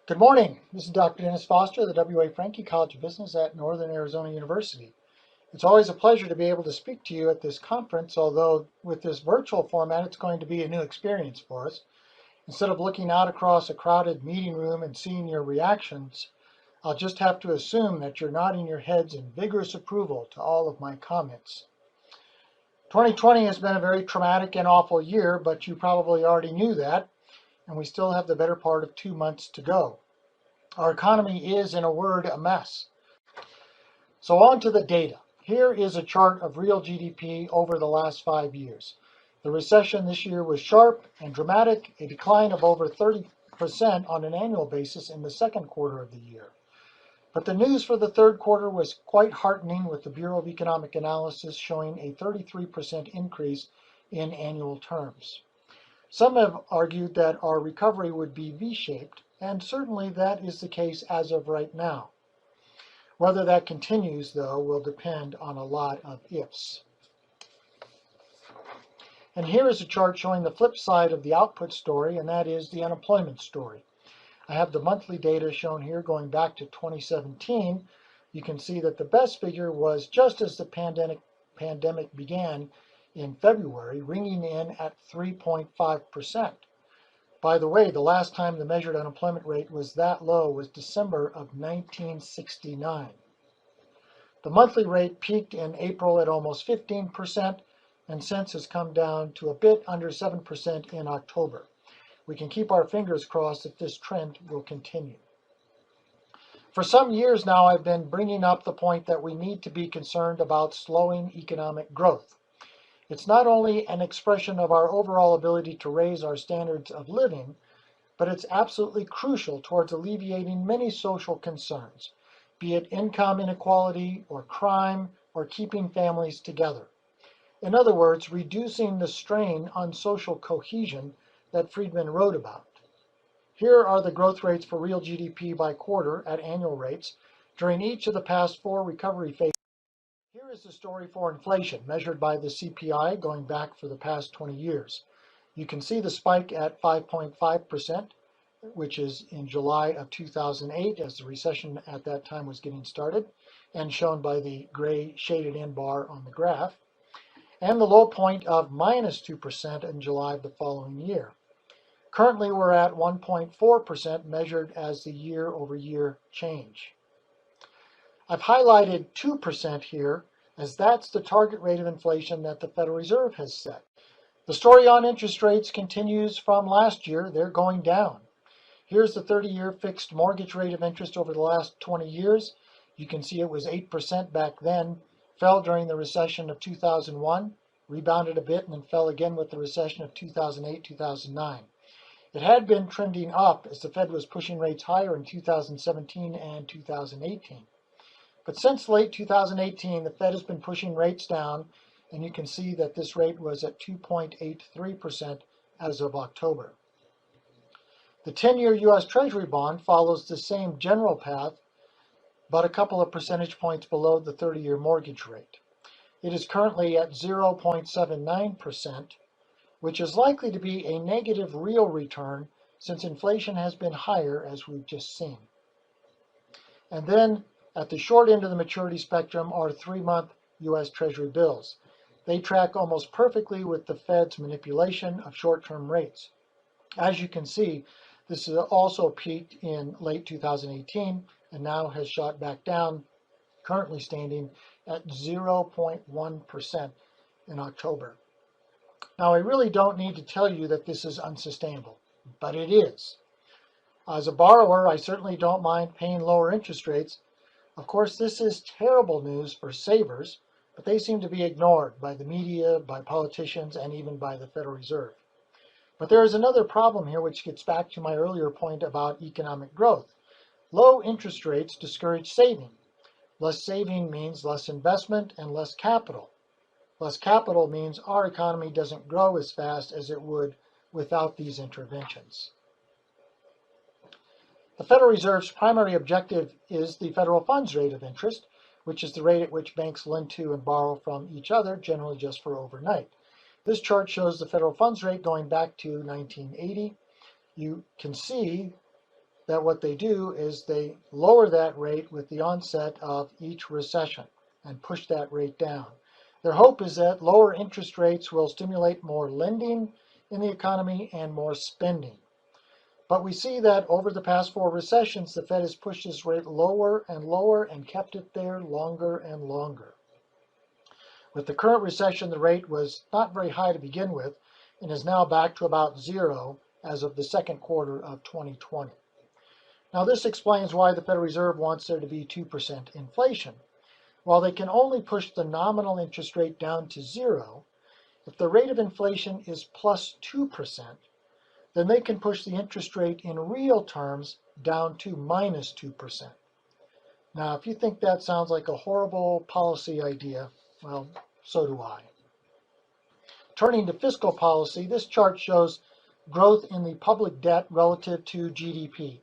Good morning. This is Dr. Dennis Foster of the W.A. Franke College of Business at Northern Arizona University. It's always a pleasure to be able to speak to you at this conference, although with this virtual format, it's going to be a new experience for us. Instead of looking out across a crowded meeting room and seeing your reactions, I'll just have to assume that you're nodding your heads in vigorous approval to all of my comments. 2020 has been a very traumatic and awful year, but you probably already knew that, and we still have the better part of 2 months to go. Our economy is, in a word, a mess. So on to the data. Here is a chart of real GDP over the last 5 years. The recession this year was sharp and dramatic, a decline of over 30% on an annual basis in the second quarter of the year. But the news for the third quarter was quite heartening, with the Bureau of Economic Analysis showing a 33% increase in annual terms. Some have argued that our recovery would be V-shaped, and certainly that is the case as of right now. Whether that continues, though, will depend on a lot of ifs. And here is a chart showing the flip side of the output story, and that is the unemployment story. I have the monthly data shown here going back to 2017. You can see that the best figure was just as the pandemic began in February, ringing in at 3.5%. By the way, the last time the measured unemployment rate was that low was December of 1969. The monthly rate peaked in April at almost 15% and since has come down to a bit under 7% in October. We can keep our fingers crossed that this trend will continue. For some years now, I've been bringing up the point that we need to be concerned about slowing economic growth. It's not only an expression of our overall ability to raise our standards of living, but it's absolutely crucial towards alleviating many social concerns, be it income inequality or crime or keeping families together. In other words, reducing the strain on social cohesion that Friedman wrote about. Here are the growth rates for real GDP by quarter at annual rates during each of the past 4 recovery phases. Here is the story for inflation, measured by the CPI going back for the past 20 years. You can see the spike at 5.5%, which is in July of 2008, as the recession at that time was getting started, and shown by the gray shaded in bar on the graph, and the low point of minus 2% in July of the following year. Currently, we're at 1.4% measured as the year-over-year change. I've highlighted 2% here, as that's the target rate of inflation that the Federal Reserve has set. The story on interest rates continues from last year. They're going down. Here's the 30-year fixed mortgage rate of interest over the last 20 years. You can see it was 8% back then, fell during the recession of 2001, rebounded a bit, and then fell again with the recession of 2008-2009. It had been trending up as the Fed was pushing rates higher in 2017 and 2018. But since late 2018, the Fed has been pushing rates down, and you can see that this rate was at 2.83% as of October. The 10-year U.S. Treasury bond follows the same general path, but a couple of percentage points below the 30-year mortgage rate. It is currently at 0.79%, which is likely to be a negative real return since inflation has been higher, as we've just seen. And then at the short end of the maturity spectrum are 3-month U.S. Treasury bills. They track almost perfectly with the Fed's manipulation of short-term rates. As you can see, this has also peaked in late 2018 and now has shot back down, currently standing at 0.1% in October. Now, I really don't need to tell you that this is unsustainable, but it is. As a borrower, I certainly don't mind paying lower interest rates. Of course, this is terrible news for savers, but they seem to be ignored by the media, by politicians, and even by the Federal Reserve. But there is another problem here, which gets back to my earlier point about economic growth. Low interest rates discourage saving. Less saving means less investment and less capital. Less capital means our economy doesn't grow as fast as it would without these interventions. The Federal Reserve's primary objective is the federal funds rate of interest, which is the rate at which banks lend to and borrow from each other, generally just for overnight. This chart shows the federal funds rate going back to 1980. You can see that what they do is they lower that rate with the onset of each recession and push that rate down. Their hope is that lower interest rates will stimulate more lending in the economy and more spending. But we see that over the past 4 recessions, the Fed has pushed this rate lower and lower and kept it there longer and longer. With the current recession, the rate was not very high to begin with and is now back to about 0 as of the second quarter of 2020. Now, this explains why the Federal Reserve wants there to be 2% inflation. While they can only push the nominal interest rate down to 0, if the rate of inflation is plus 2%, then they can push the interest rate in real terms down to minus 2%. Now, if you think that sounds like a horrible policy idea, well, so do I. Turning to fiscal policy, this chart shows growth in the public debt relative to GDP.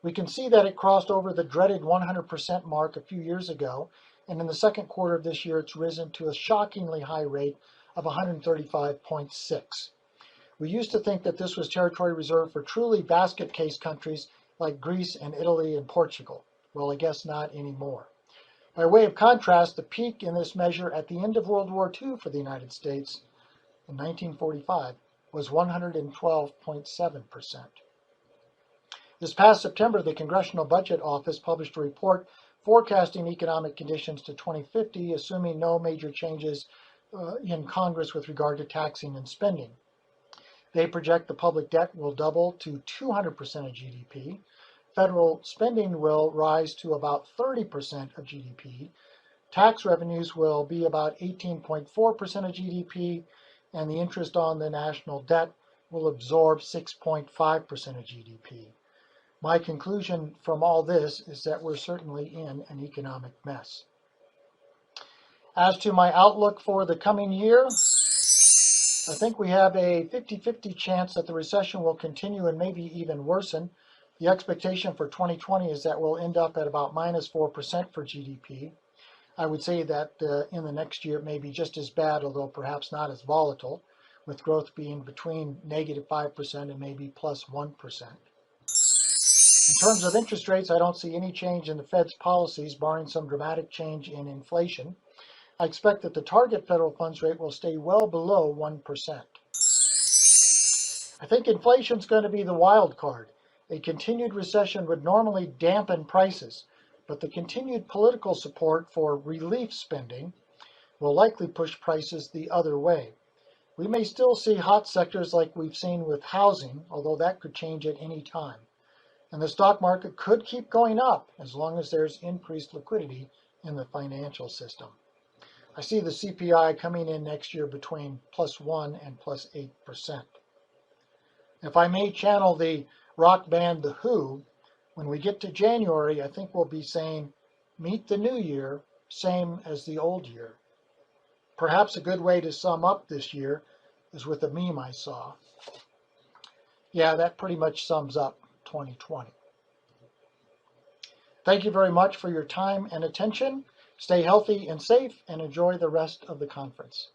We can see that it crossed over the dreaded 100% mark a few years ago, and in the second quarter of this year, it's risen to a shockingly high rate of 135.6. We used to think that this was territory reserved for truly basket case countries like Greece and Italy and Portugal. Well, I guess not anymore. By way of contrast, the peak in this measure at the end of World War II for the United States in 1945 was 112.7%. This past September, the Congressional Budget Office published a report forecasting economic conditions to 2050, assuming no major changes in Congress with regard to taxing and spending. They project the public debt will double to 200% of GDP. Federal spending will rise to about 30% of GDP. Tax revenues will be about 18.4% of GDP, and the interest on the national debt will absorb 6.5% of GDP. My conclusion from all this is that we're certainly in an economic mess. As to my outlook for the coming year, I think we have a 50-50 chance that the recession will continue and maybe even worsen. The expectation for 2020 is that we'll end up at about minus 4% for GDP. I would say that in the next year it may be just as bad, although perhaps not as volatile, with growth being between negative 5% and maybe plus 1%. In terms of interest rates, I don't see any change in the Fed's policies, barring some dramatic change in inflation. I expect that the target federal funds rate will stay well below 1%. I think inflation is going to be the wild card. A continued recession would normally dampen prices, but the continued political support for relief spending will likely push prices the other way. We may still see hot sectors like we've seen with housing, although that could change at any time. And the stock market could keep going up as long as there's increased liquidity in the financial system. I see the CPI coming in next year between plus 1 and plus 8%. If I may channel the rock band The Who, when we get to January, I think we'll be saying, meet the new year, same as the old year. Perhaps a good way to sum up this year is with a meme I saw. Yeah, that pretty much sums up 2020. Thank you very much for your time and attention. Stay healthy and safe and enjoy the rest of the conference.